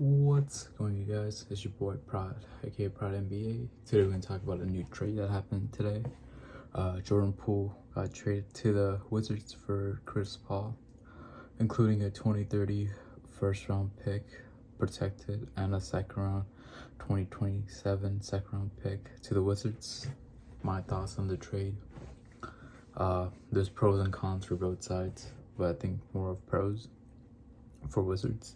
What's going on, you guys? It's your boy Prod, aka Prod NBA. Today we're going to talk about a new trade that happened today. Jordan Poole got traded to the Wizards for Chris Paul, including a 2030 first round pick protected and a second round 2027 second round pick to the Wizards. My thoughts on the trade. There's pros and cons for both sides, but I think more of pros for Wizards.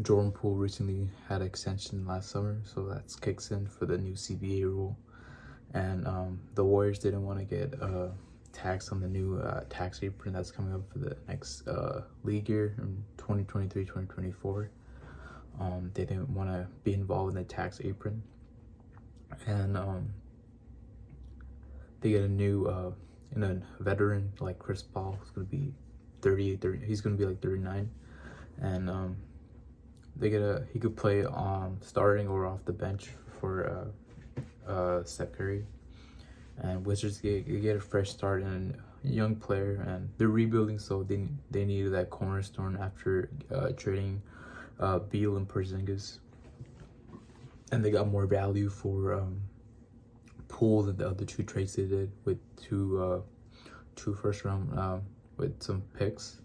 Jordan Poole recently had an extension last summer, so that kicks in for the new CBA rule. And the Warriors didn't want to get taxed on the new tax apron that's coming up for the next league year in 2023-2024. They didn't want to be involved in the tax apron. And they get a new veteran like Chris Paul, who's going to be 30, he's going to be like 39. And he could play starting or off the bench for Steph Curry, and Wizards get a fresh start and a young player, and they're rebuilding, so they needed that cornerstone after trading Beal and Porzingis, and they got more value for Poole than the other two trades they did with two first round with some picks.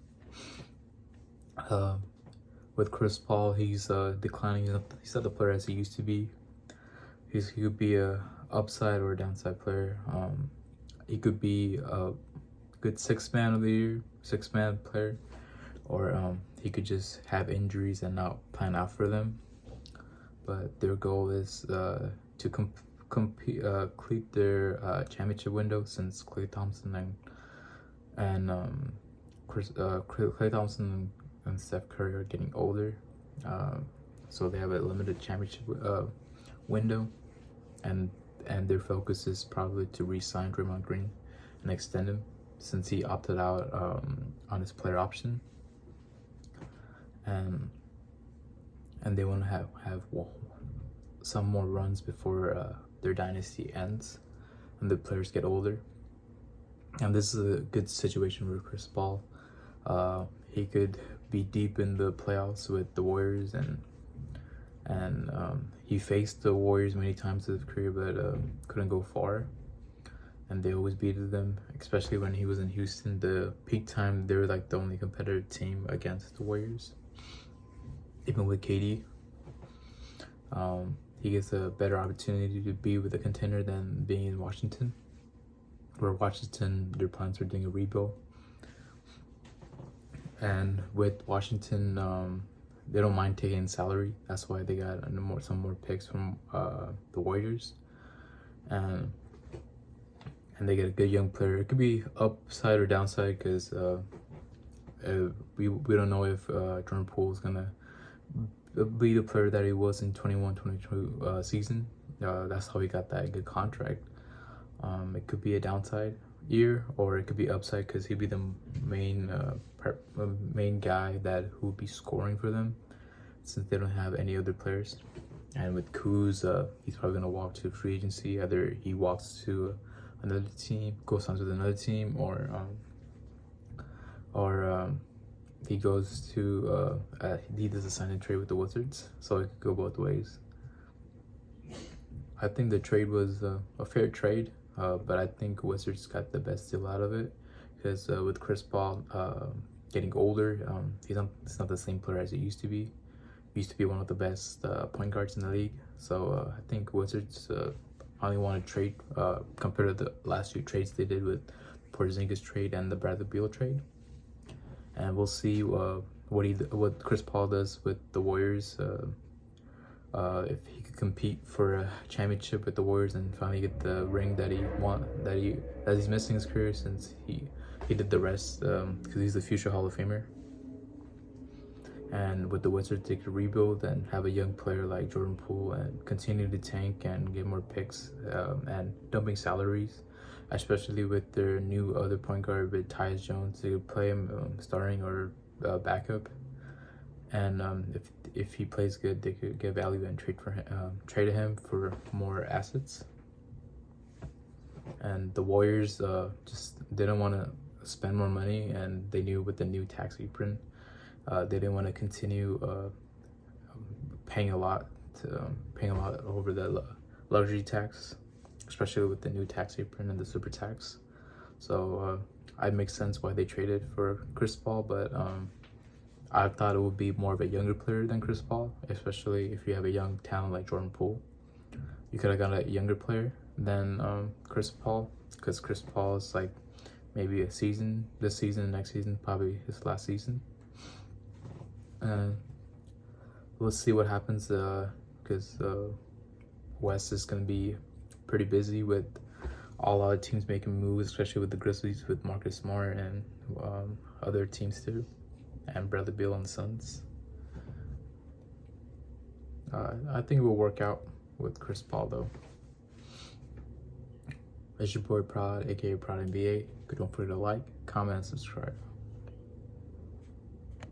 With Chris Paul, he's declining. He's not the player as he used to be. He could be a upside or a downside player. He could be a good six man player, or he could just have injuries and not plan out for them. But their goal is to complete their championship window, since Klay Thompson and Klay Thompson and Steph Curry are getting older, so they have a limited championship window, and their focus is probably to re-sign Draymond Green and extend him, since he opted out on his player option, and they want to have some more runs before their dynasty ends and the players get older. And this is a good situation for Chris Paul. He could be deep in the playoffs with the Warriors, and he faced the Warriors many times in his career, but couldn't go far, and they always beat them, especially when he was in Houston. The peak time, they were like the only competitive team against the Warriors, even with KD. He gets a better opportunity to be with a contender than being in Washington, where Washington, their plans are doing a rebuild. And with Washington, they don't mind taking salary. That's why they got some more picks from the Warriors, and they get a good young player. It could be upside or downside, because we don't know if Jordan Poole is gonna be the player that he was in 21-22 season. That's how he got that good contract. It could be a downside year, or it could be upside, because he'd be the main guy who would be scoring for them, since they don't have any other players. And with Kuz, he's probably gonna walk to free agency. Either he walks to another team, goes on to another team, or he goes to he does a sign and trade with the Wizards. So it could go both ways. I think the trade was a fair trade. But I think Wizards got the best deal out of it, because with Chris Paul getting older, he's not the same player as he used to be. He used to be one of the best point guards in the league. So I think Wizards only want to trade compared to the last two trades they did with Porzingis trade and the Bradley Beal trade. And we'll see what Chris Paul does with the Warriors. If he could compete for a championship with the Warriors and finally get the ring that he's missing in his career, since he did the rest, because he's the future Hall of Famer. And with the Wizards, they could rebuild and have a young player like Jordan Poole and continue to tank and get more picks and dumping salaries, especially with their new other point guard with Tyus Jones. They could play him starting or backup. And if he plays good, they could get value and trade him for more assets. And the Warriors just didn't want to spend more money, and they knew with the new tax apron, They didn't want to continue paying a lot over the luxury tax, especially with the new tax apron and the super tax. So it makes sense why they traded for Chris Paul, but I thought it would be more of a younger player than Chris Paul, especially if you have a young talent like Jordan Poole. You could have got a younger player than Chris Paul, because Chris Paul is like maybe a season, this season, next season, probably his last season. We'll see what happens, because West is going to be pretty busy with all other teams making moves, especially with the Grizzlies, with Marcus Smart and other teams too, and Bradley Beal on the Suns. I think it will work out with Chris Paul though. It's your boy Prod, aka Prod NBA. Don't forget to like, comment, and subscribe.